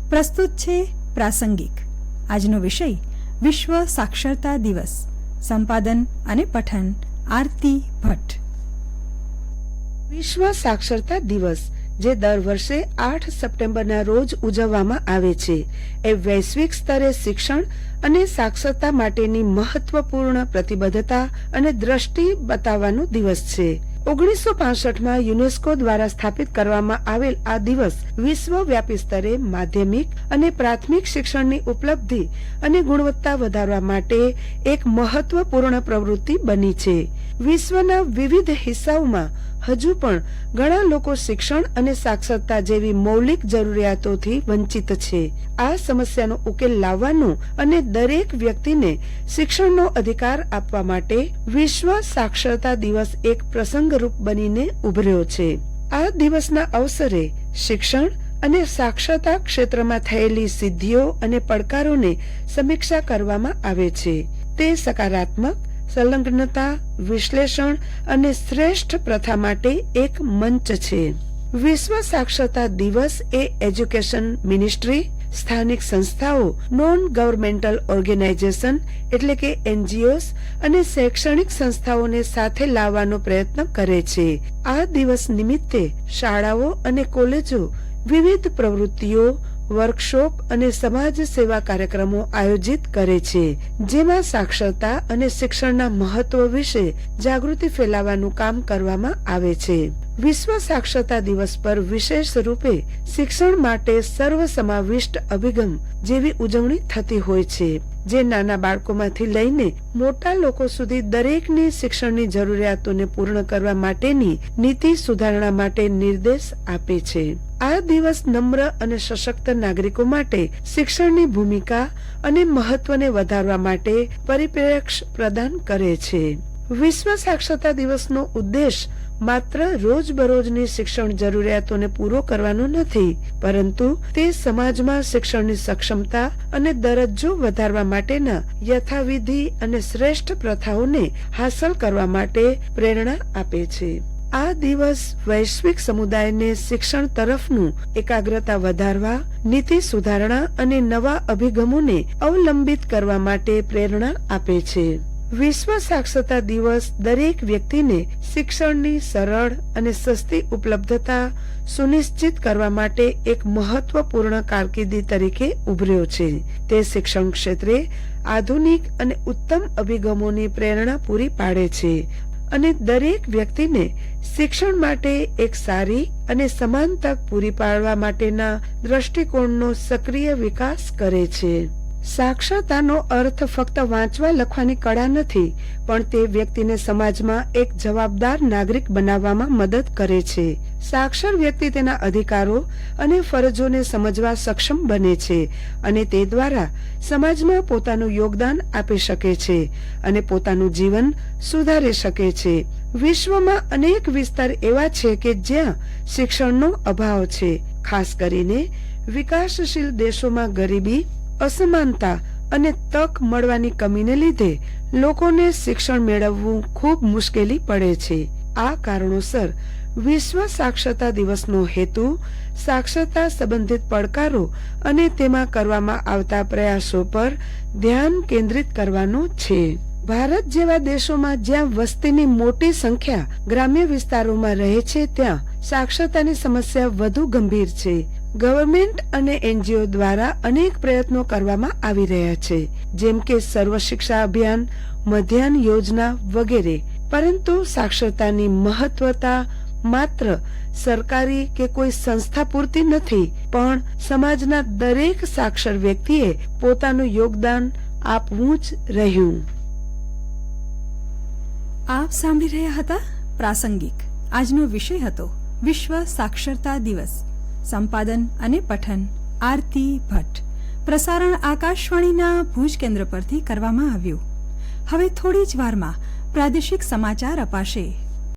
પ્રસ્તુત છે પ્રાસંગિક. આજનો વિષય વિશ્વ સાક્ષરતા દિવસ. સંપાદન અને પઠન આરતી ભટ્ટ. વિશ્વ સાક્ષરતા દિવસ જે દર વર્ષે 8 સપ્ટેમ્બરના રોજ ઉજવવામાં આવે છે, એ વૈશ્વિક સ્તરે શિક્ષણ અને સાક્ષરતા માટેની મહત્વપૂર્ણ પ્રતિબદ્ધતા અને દ્રષ્ટિ બતાવવાનો દિવસ છે. 1965માં યુનેસ્કો દ્વારા સ્થાપિત કરવામાં આવેલ આ દિવસ વિશ્વવ્યાપી સ્તરે માધ્યમિક અને પ્રાથમિક શિક્ષણની ઉપલબ્ધિ અને ગુણવત્તા વધારવા માટે એક મહત્વપૂર્ણ પ્રવૃત્તિ બની છે. વિશ્વના વિવિધ હિસ્સાઓમાં હજુ પણ ઘણા લોકો શિક્ષણ અને સાક્ષરતા જેવી મૌલિક જરૂરિયાતોથી વંચિત છે. આ સમસ્યાનો ઉકેલ લાવવાનો અને દરેક વ્યક્તિને શિક્ષણનો અધિકાર આપવા માટે વિશ્વ સાક્ષરતા દિવસ એક પ્રસંગરૂપ બનીને ઉભર્યો છે. આ દિવસના અવસરે શિક્ષણ અને સાક્ષરતા ક્ષેત્રમાં થયેલી સિદ્ધિઓ અને પડકારોને સમીક્ષા કરવામાં આવે છે. તે સકારાત્મક, સંલગ્નતા, વિશ્લેષણ અને શ્રેષ્ઠ પ્રથા માટે એક મંચ છે. વિશ્વ સાક્ષરતા દિવસ એ એજ્યુકેશન મિનિસ્ટ્રી, સ્થાનિક સંસ્થાઓ, નોન ગવર્મેન્ટલ ઓર્ગેનાઇઝેશન એટલે કે NGOs અને શૈક્ષણિક સંસ્થાઓને સાથે લાવવાનો પ્રયત્ન કરે છે. આ દિવસ નિમિત્તે શાળાઓ અને કોલેજો વિવિધ પ્રવૃત્તિઓ, વર્કશોપ અને સમાજ સેવા કાર્યક્રમો આયોજિત કરે છે, જેમાં સાક્ષરતા અને શિક્ષણના મહત્વ વિશે જાગૃતિ ફેલાવવાનું કામ કરવામાં આવે છે. વિશ્વ સાક્ષરતા દિવસ પર વિશેષ રૂપે શિક્ષણ માટે સર્વસમાવિષ્ટ અભિગમ જેવી ઉજવણી થતી હોય છે, જે નાના બાળકોમાંથી લઈને મોટા લોકો સુધી દરેકની શિક્ષણની જરૂરિયાતોને પૂર્ણ કરવા માટેની નીતિ સુધારણા માટે નિર્દેશ આપે છે. આ દિવસ નમ્ર અને સશક્ત નાગરિકો માટે શિક્ષણની ભૂમિકા અને મહત્વને વધારવા માટે પરિપ્રેક્ષ્ય પ્રદાન કરે છે. વિશ્વ સાક્ષરતા દિવસનો ઉદ્દેશ માત્ર રોજબરોજની શિક્ષણ જરૂરિયાતોને પૂરો કરવાનો નથી, પરંતુ તે સમાજમાં શિક્ષણની સક્ષમતા અને દરજ્જો વધારવા માટેના યથાવિધિ અને શ્રેષ્ઠ પ્રથાઓને હાંસલ કરવા માટે પ્રેરણા આપે છે. આ દિવસ વૈશ્વિક સમુદાયને શિક્ષણ તરફનું એકાગ્રતા વધારવા, નીતિ સુધારણા અને નવા અભિગમોને અવલંબિત કરવા માટે પ્રેરણા આપે છે. વિશ્વ સાક્ષરતા દિવસ દરેક વ્યક્તિને શિક્ષણની સરળ અને સસ્તી ઉપલબ્ધતા સુનિશ્ચિત કરવા માટે એક મહત્વપૂર્ણ કારકિર્દી તરીકે ઉભર્યો છે. તે શિક્ષણ ક્ષેત્રે આધુનિક અને ઉત્તમ અભિગમોની પ્રેરણા પૂરી પાડે છે અને દરેક વ્યક્તિને શિક્ષણ માટે એક સારી અને સમાન તક પૂરી પાડવા માટેના દ્રષ્ટિકોણનો સક્રિય વિકાસ કરે છે. સાક્ષરતાનો અર્થ ફક્ત વાંચવા લખવાની કળા નથી, પણ તે વ્યક્તિને સમાજમાં એક જવાબદાર નાગરિક બનાવવામાં મદદ કરે છે. સાક્ષર વ્યક્તિ તેના અધિકારો અને ફરજોને સમજવા સક્ષમ બને છે અને તે દ્વારા સમાજમાં પોતાનું યોગદાન આપી શકે છે અને પોતાનું જીવન સુધારી શકે છે. વિશ્વમાં અનેક વિસ્તાર એવા છે કે જ્યાં શિક્ષણનો અભાવ છે. ખાસ કરીને વિકાસશીલ દેશોમાં ગરીબી, અસમાનતા અને તક મળવાની કમીને લીધે લોકોને શિક્ષણ મેળવવું ખૂબ મુશ્કેલી પડે છે. આ કારણોસર વિશ્વ સાક્ષરતા દિવસનો હેતુ સાક્ષરતા સંબંધિત પડકારો અને તેમાં કરવામાં આવતા પ્રયાસો પર ધ્યાન કેન્દ્રિત કરવાનો છે. ભારત જેવા દેશોમાં જ્યાં વસ્તીની મોટી સંખ્યા ગ્રામ્ય વિસ્તારોમાં રહે છે, ત્યાં સાક્ષરતાની સમસ્યા વધુ ગંભીર છે. ગવર્મેન્ટ અને NGO દ્વારા અનેક પ્રયત્નો કરવામાં આવી રહ્યા છે, જેમ કે સર્વ શિક્ષા અભિયાન, મધ્યાહન યોજના વગેરે. પરંતુ સાક્ષરતાની મહત્વતા માત્ર સરકારી કે કોઈ સંસ્થા પૂરતી નથી, પણ સમાજના દરેક સાક્ષર વ્યક્તિએ પોતાનું યોગદાન આપવું જ રહ્યું. આપ સાંભળી રહ્યા હતા પ્રાસંગિક. આજનો વિષય હતો વિશ્વ સાક્ષરતા દિવસ. સંપાદન અને પઠન આરતી ભટ્ટ. પ્રસારણ આકાશવાણીના ભુજ કેન્દ્ર પરથી કરવામાં આવ્યું. હવે થોડી જ વારમાં પ્રાદેશિક સમાચાર અપાશે.